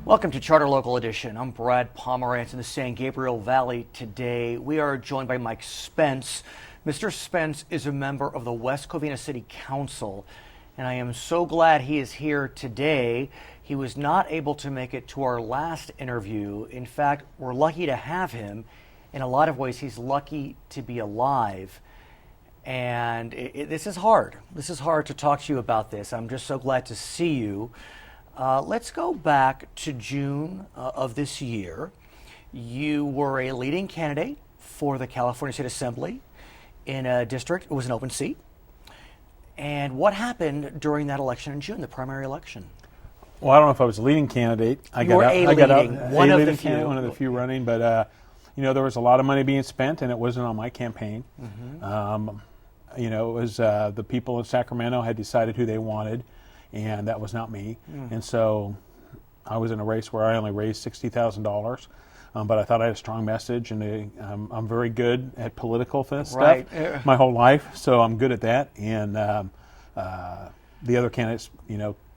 Welcome to Charter Local Edition. I'm Brad Pomerance in the San Gabriel Valley. Today we are joined by Mike Spence. Mr. Spence is a member of the West Covina City Council, and I am so glad he is here today. He was not able to make it to our last interview. In fact, we're lucky to have him. In a lot of ways, he's lucky to be alive. And this is hard. This is hard to talk to you about this. I'm just so glad to see you. Let's go back to June of this year. You were a leading candidate for the California State Assembly in a district. It was an open seat. And what happened during that election in June, the primary election? Well, I don't know if I was a leading candidate. One of the few running, but there was a lot of money being spent, and it wasn't on my campaign. Mm-hmm. It was the people in Sacramento had decided who they wanted, and that was not me. And so I was in a race where I only raised $60,000, but I thought I had a strong message, and I'm very good at political stuff my whole life, so I'm good at that. And the other candidates,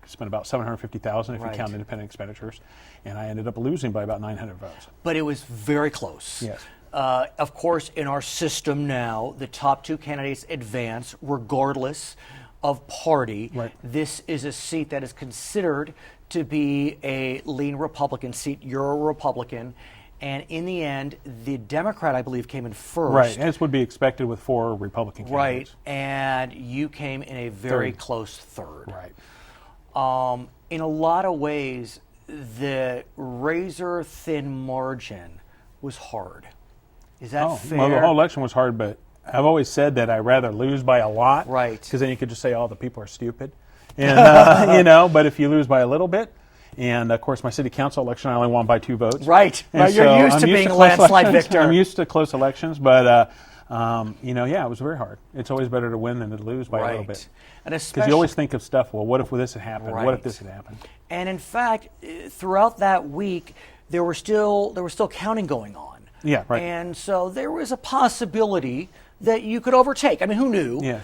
spent about $750,000 if you count independent expenditures, and I ended up losing by about 900 votes. But it was very close. Yes. Of course, in our system now, the top two candidates advance regardless of party. Right. This is a seat that is considered to be a lean Republican seat. You're a Republican. And in the end, the Democrat, I believe, came in first. Right, as would be expected with four Republican candidates. Right, and you came in a very close third. Right. In a lot of ways, the razor-thin margin was hard. Is that fair? Well, the whole election was hard, but I've always said that I'd rather lose by a lot. Right. Because then you could just say, the people are stupid. And, but if you lose by a little bit, and of course my city council election, I only won by 2 votes. Right. And You're so used to being a landslide victor. I'm used to close elections, but, it was very hard. It's always better to win than to lose by a little bit. Because you always think of stuff, well, what if this had happened? Right. What if this had happened? And in fact, throughout that week, there was still counting going on. Yeah, right. And so there was a possibility that you could overtake. I mean, who knew? Yeah.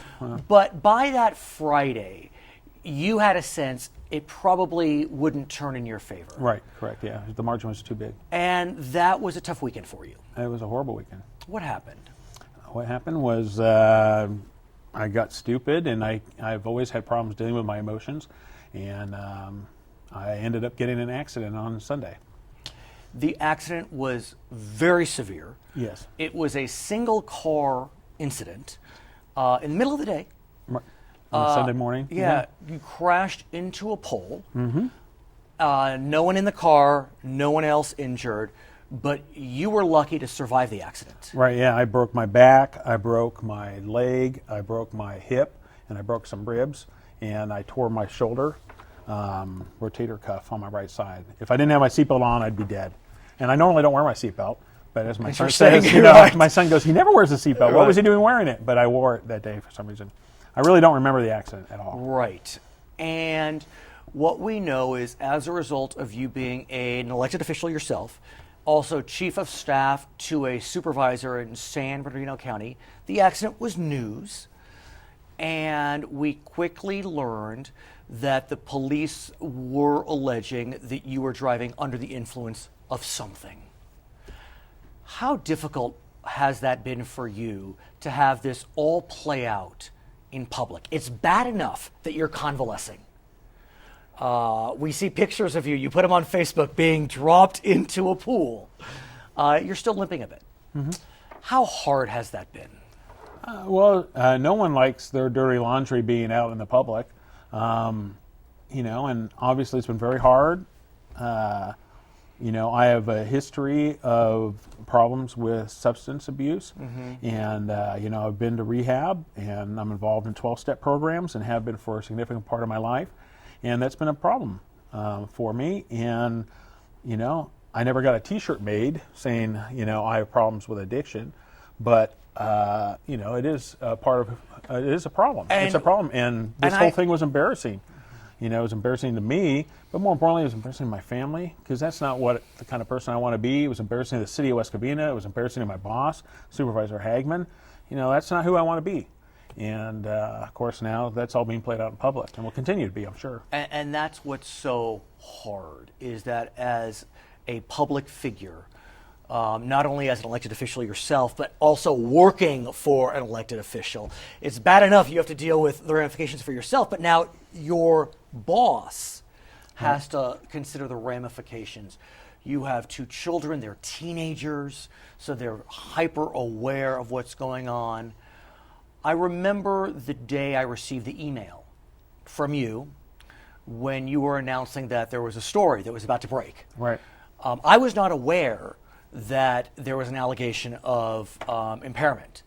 But by that Friday, you had a sense it probably wouldn't turn in your favor. Right, correct, yeah. The margin was too big. And that was a tough weekend for you. It was a horrible weekend. What happened? What happened was I got stupid, and I've always had problems dealing with my emotions, and I ended up getting in an accident on Sunday. The accident was very severe. Yes. It was a single car incident in the middle of the day. Right. On Sunday morning. Yeah. Mm-hmm. You crashed into a pole. Mm-hmm. No one in the car, no one else injured, but you were lucky to survive the accident. Right, yeah. I broke my back, I broke my leg, I broke my hip, and I broke some ribs, and I tore my shoulder rotator cuff on my right side. If I didn't have my seatbelt on, I'd be dead. And I normally don't wear my seatbelt, but as my son says, my son goes, he never wears a seatbelt. What was he doing wearing it? But I wore it that day for some reason. I really don't remember the accident at all. Right. And what we know is, as a result of you being an elected official yourself, also chief of staff to a supervisor in San Bernardino County, the accident was news. And we quickly learned that the police were alleging that you were driving under the influence of something. How difficult has that been for you to have this all play out in public? It's bad enough that you're convalescing. We see pictures of you. You put them on Facebook being dropped into a pool. You're still limping a bit. Mm-hmm. How hard has that been? No one likes their dirty laundry being out in the public, and obviously it's been very hard. I have a history of problems with substance abuse, and I've been to rehab, and I'm involved in 12-step programs and have been for a significant part of my life, and that's been a problem for me. And I never got a T-shirt made saying I have problems with addiction, but it is a problem. It's a problem, and this whole thing was embarrassing. It was embarrassing to me, but more importantly, it was embarrassing to my family, because that's not the kind of person I want to be. It was embarrassing to the city of West Covina. It was embarrassing to my boss, Supervisor Hagman. That's not who I want to be. And of course, now that's all being played out in public, and will continue to be, I'm sure. And that's what's so hard, is that as a public figure, not only as an elected official yourself, but also working for an elected official, it's bad enough you have to deal with the ramifications for yourself, but now your boss has to consider the ramifications. You have 2 children, they're teenagers, so they're hyper aware of what's going on. I remember the day I received the email from you when you were announcing that there was a story that was about to break. Right. I was not aware that there was an allegation of impairment.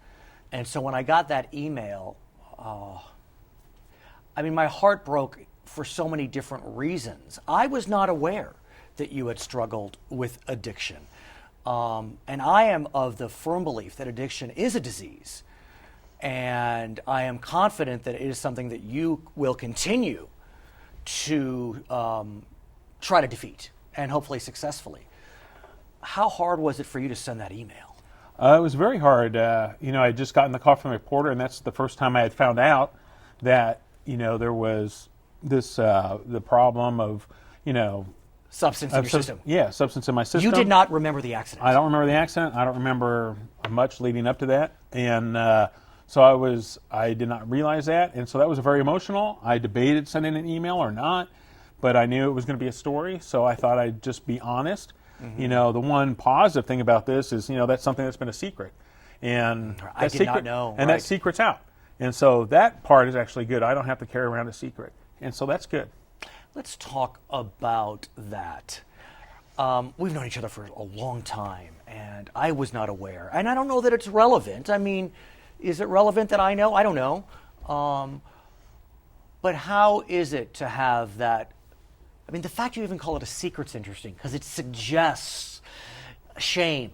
And so when I got that email, my heart broke for so many different reasons. I was not aware that you had struggled with addiction. And I am of the firm belief that addiction is a disease. And I am confident that it is something that you will continue to try to defeat, and hopefully successfully. How hard was it for you to send that email? It was very hard. I had just gotten the call from the reporter, and that's the first time I had found out that, there was this, the problem of, Substance in your system. Yeah, substance in my system. You did not remember the accident. I don't remember the accident. I don't remember much leading up to that. And so I did not realize that. And so that was very emotional. I debated sending an email or not, but I knew it was going to be a story, so I thought I'd just be honest. Mm-hmm. The one positive thing about this is, that's something that's been a secret. And I did not know. And that secret's out. And so that part is actually good. I don't have to carry around a secret. And so that's good. Let's talk about that. We've known each other for a long time, and I was not aware. And I don't know that it's relevant. Is it relevant that I know? I don't know. But how is it to have that? The fact you even call it a secret's interesting, because it suggests shame.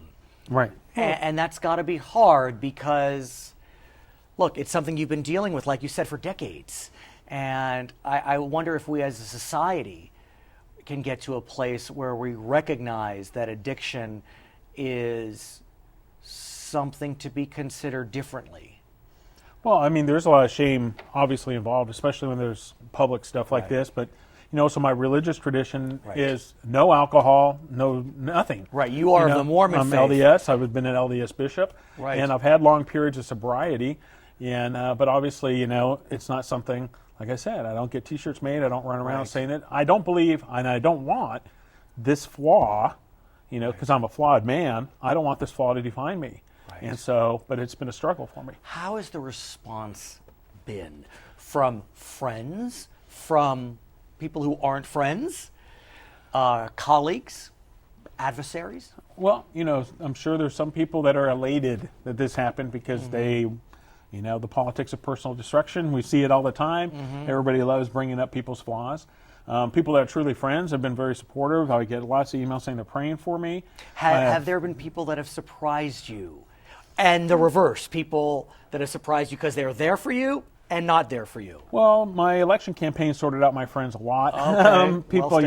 Right. And that's got to be hard because, look, it's something you've been dealing with, like you said, for decades. And I wonder if we as a society can get to a place where we recognize that addiction is something to be considered differently. Well, there's a lot of shame obviously involved, especially when there's public stuff like this. But, so my religious tradition is no alcohol, nothing. Right. You are of the Mormon I'm faith. LDS. I've been an LDS bishop. Right. And I've had long periods of sobriety. And but obviously, it's not something, like I said, I don't get T-shirts made. I don't run around saying it. I don't believe, and I don't want this flaw, because I'm a flawed man. I don't want this flaw to define me. Right. And so, but it's been a struggle for me. How has the response been from friends, from people who aren't friends, colleagues, adversaries? Well, I'm sure there's some people that are elated that this happened because they, the politics of personal destruction. We see it all the time. Everybody loves bringing up people's flaws. People that are truly friends have been very supportive. I get lots of emails saying they're praying for me. Have there been people that have surprised you? And the reverse, people that have surprised you because they're there for you and not there for you? Well, my election campaign sorted out my friends a lot. Okay. People,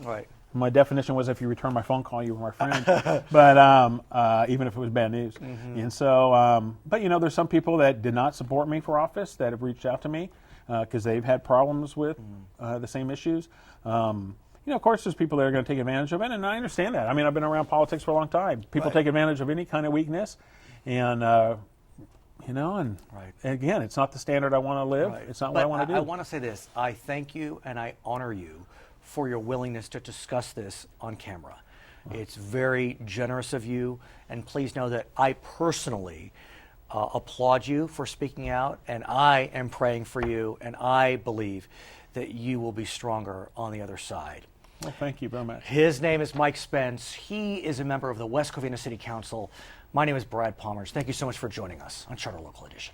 Right. My definition was if you return my phone call, you were my friend. But even if it was bad news. And so, but there's some people that did not support me for office that have reached out to me because they've had problems with the same issues. Of course, there's people that are going to take advantage of it, and I understand that. I've been around politics for a long time. People take advantage of any kind of weakness, and and again, it's not the standard I want to live. Right. It's not what I want to do. I want to say this. I thank you and I honor you for your willingness to discuss this on camera. It's very generous of you, and please know that I personally applaud you for speaking out, and I am praying for you, and I believe that you will be stronger on the other side. Well, thank you very much. His name is Mike Spence. He is a member of the West Covina City Council. My name is Brad Pomerance. Thank you so much for joining us on Charter Local Edition.